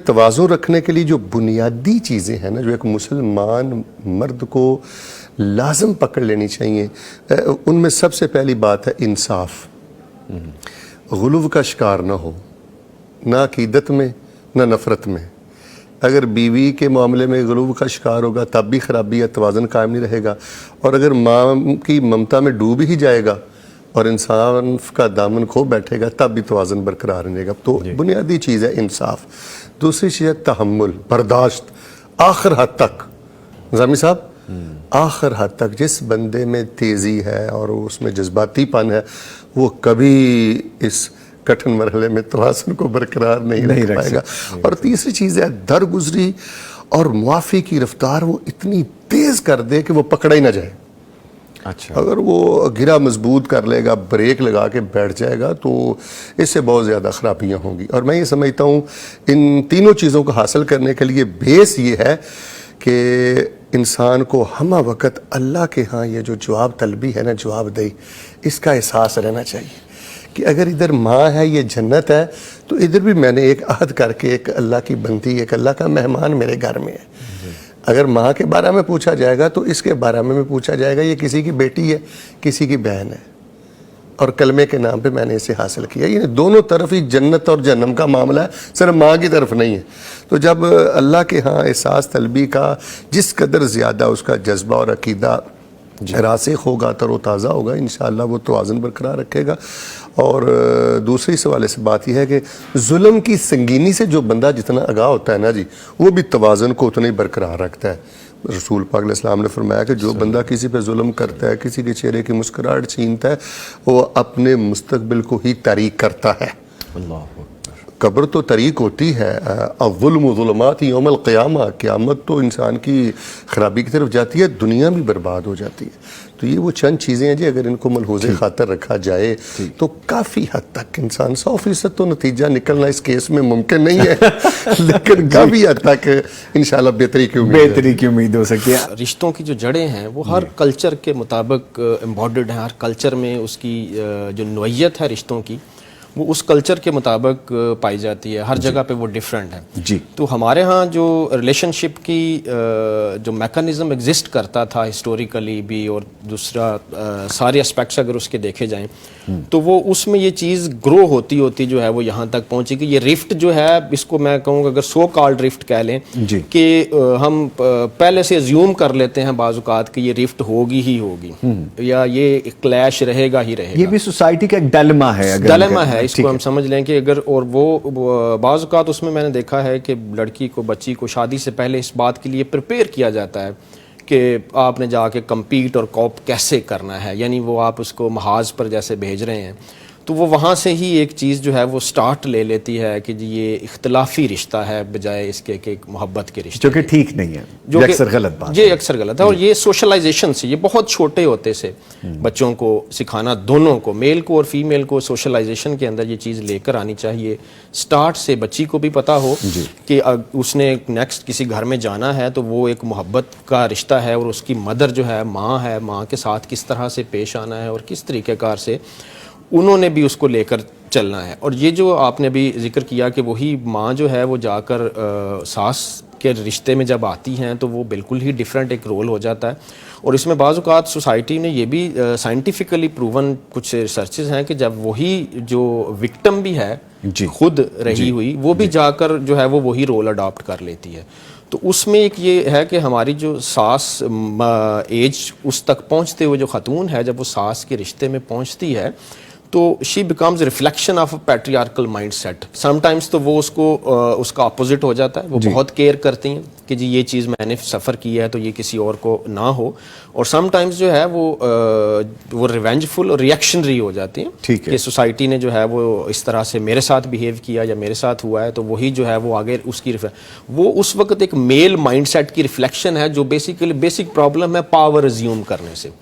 توازن رکھنے کے لیے جو بنیادی چیزیں ہیں نا، جو ایک مسلمان مرد کو لازم پکڑ لینی چاہیے، ان میں سب سے پہلی بات ہے انصاف. غلو کا شکار نہ ہو، نہ عقیدت میں نہ نفرت میں. اگر بیوی کے معاملے میں غلو کا شکار ہوگا تب بھی خرابی ہے، توازن قائم نہیں رہے گا. اور اگر ماں کی ممتا میں ڈوب ہی جائے گا اور انسان کا دامن کھو بیٹھے گا تب بھی توازن برقرار رہے گا. تو بنیادی چیز ہے انصاف. دوسری چیز ہے تحمل، برداشت آخر حد تک. نظامی صاحب، آخر حد تک جس بندے میں تیزی ہے اور اس میں جذباتی پن ہے وہ کبھی اس کٹھن مرحلے میں توازن کو برقرار نہیں رکھ پائے گا. اور تیسری چیز ہے درگزری اور معافی کی رفتار وہ اتنی تیز کر دے کہ وہ پکڑا ہی نہ جائے. اچھا، اگر وہ گرا مضبوط کر لے گا، بریک لگا کے بیٹھ جائے گا تو اس سے بہت زیادہ خرابیاں ہوں گی. اور میں یہ سمجھتا ہوں ان تینوں چیزوں کو حاصل کرنے کے لیے بیس یہ ہے کہ انسان کو ہمہ وقت اللہ کے ہاں یہ جو جواب طلبی ہے نا، جواب دہی، اس کا احساس رہنا چاہیے کہ اگر ادھر ماں ہے، یہ جنت ہے، تو ادھر بھی میں نے ایک عہد کر کے ایک اللہ کی بندی، ایک اللہ کا مہمان میرے گھر میں ہے. اگر ماں کے بارے میں پوچھا جائے گا تو اس کے بارے میں بھی پوچھا جائے گا، یہ کسی کی بیٹی ہے، کسی کی بہن ہے، اور کلمے کے نام پہ میں نے اسے حاصل کیا. یعنی دونوں طرف ہی جنت اور جہنم کا معاملہ ہے، صرف ماں کی طرف نہیں ہے. تو جب اللہ کے ہاں احساس طلبی کا جس قدر زیادہ اس کا جذبہ اور عقیدہ راسخ ہوگا، تر و تازہ ہوگا، انشاءاللہ وہ توازن برقرار رکھے گا. اور دوسری سوالے سے بات یہ ہے کہ ظلم کی سنگینی سے جو بندہ جتنا آگاہ ہوتا ہے نا جی، وہ بھی توازن کو اتنا ہی برقرار رکھتا ہے. رسول پاک علیہ السلام نے فرمایا کہ جو بندہ کسی پہ ظلم کرتا ہے، کسی کے چہرے کی مسکراہٹ چھینتا ہے، وہ اپنے مستقبل کو ہی تاریک کرتا ہے. قبر تو طریق ہوتی ہے، الظلم ظلمات یوم القیامہ، قیامت تو انسان کی خرابی کی طرف جاتی ہے، دنیا بھی برباد ہو جاتی ہے. تو یہ وہ چند چیزیں ہیں جی، اگر ان کو ملحوظ خاطر رکھا جائے تو کافی حد تک انسان 100% تو نتیجہ نکلنا اس کیس میں ممکن نہیں ہے لیکن کافی حد تک انشاءاللہ بہتری کی امید ہو سکتی ہے. رشتوں کی جو جڑیں ہیں وہ ہر کلچر کے مطابق امبارڈڈ ہیں. ہر کلچر میں اس کی جو نوعیت ہے رشتوں کی، وہ اس کلچر کے مطابق پائی جاتی ہے. ہر جگہ پہ وہ ڈیفرنٹ ہے. جی، تو ہمارے ہاں جو ریلیشن شپ کی جو میکانزم ایگزسٹ کرتا تھا ہسٹوریکلی بھی، اور دوسرا سارے اسپیکٹس اگر اس کے دیکھے جائیں تو وہ اس میں یہ چیز گرو ہوتی ہوتی جو ہے وہ یہاں تک پہنچی کہ یہ رفٹ جو ہے، اس کو میں کہوں گا اگر سو کالڈ رفٹ کہہ لیں کہ ہم پہلے سے ازیوم کر لیتے ہیں بعض اوقات کہ یہ رفٹ ہوگی ہی ہوگی، یا یہ کلیش رہے گا ہی رہے گا. یہ بھی سوسائٹی کا ایک ڈائلما ہے، اس کو ہم سمجھ لیں کہ اگر، اور وہ بعض اوقات اس میں نے دیکھا ہے کہ لڑکی کو، بچی کو شادی سے پہلے اس بات کے لیے پریپیئر کیا جاتا ہے کہ آپ نے جا کے کمپیٹ اور کوپ کیسے کرنا ہے. یعنی وہ آپ اس کو محاذ پر جیسے بھیج رہے ہیں، تو وہ وہاں سے ہی ایک چیز جو ہے وہ سٹارٹ لے لیتی ہے کہ جی یہ اختلافی رشتہ ہے بجائے اس کے کہ ایک محبت کے رشتے، جو کہ ٹھیک نہیں ہے، جو اکثر غلط بات ہے. یہ اکثر غلط ہے. اور یہ سوشلائزیشن سے، یہ بہت چھوٹے ہوتے سے بچوں کو سکھانا، دونوں کو، میل کو اور فیمیل کو، سوشلائزیشن کے اندر یہ چیز لے کر آنی چاہیے. سٹارٹ سے بچی کو بھی پتا ہو کہ اس نے نیکسٹ کسی گھر میں جانا ہے تو وہ ایک محبت کا رشتہ ہے، اور اس کی مدر جو ہے، ماں کے ساتھ کس طرح سے پیش آنا ہے اور کس طریقہ کار سے انہوں نے بھی اس کو لے کر چلنا ہے. اور یہ جو آپ نے بھی ذکر کیا کہ وہی ماں جو ہے وہ جا کر ساس کے رشتے میں جب آتی ہیں تو وہ بالکل ہی ڈیفرنٹ ایک رول ہو جاتا ہے. اور اس میں بعض اوقات سوسائٹی نے یہ بھی سائنٹیفکلی پروون کچھ ریسرچز ہیں کہ جب وہی جو وکٹم بھی ہے خود رہی ہوئی، وہ بھی جا کر جو ہے وہ وہی رول اڈاپٹ کر لیتی ہے. تو اس میں ایک یہ ہے کہ ہماری جو ساس ایج اس تک پہنچتے ہوئے جو خاتون ہے، جب وہ ساس کے رشتے میں پہنچتی ہے تو she becomes reflection of a patriarchal mindset. Sometimes تو وہ اس کا اپوزٹ ہو جاتا ہے. وہ بہت کیئر کرتی ہیں کہ جی یہ چیز میں نے سفر کی ہے تو یہ کسی اور کو نہ ہو. اور سم ٹائمز جو ہے وہ ریونجفل اور ریئیکشنری ہو جاتی ہیں کہ سوسائٹی نے جو ہے وہ اس طرح سے میرے ساتھ بیہیو کیا یا میرے ساتھ ہوا ہے، تو وہی جو ہے وہ آگے اس کی وہ اس وقت ایک میل مائنڈ سیٹ کی ریفلیکشن ہے جو بیسک پرابلم ہے پاور ازیوم کرنے سے.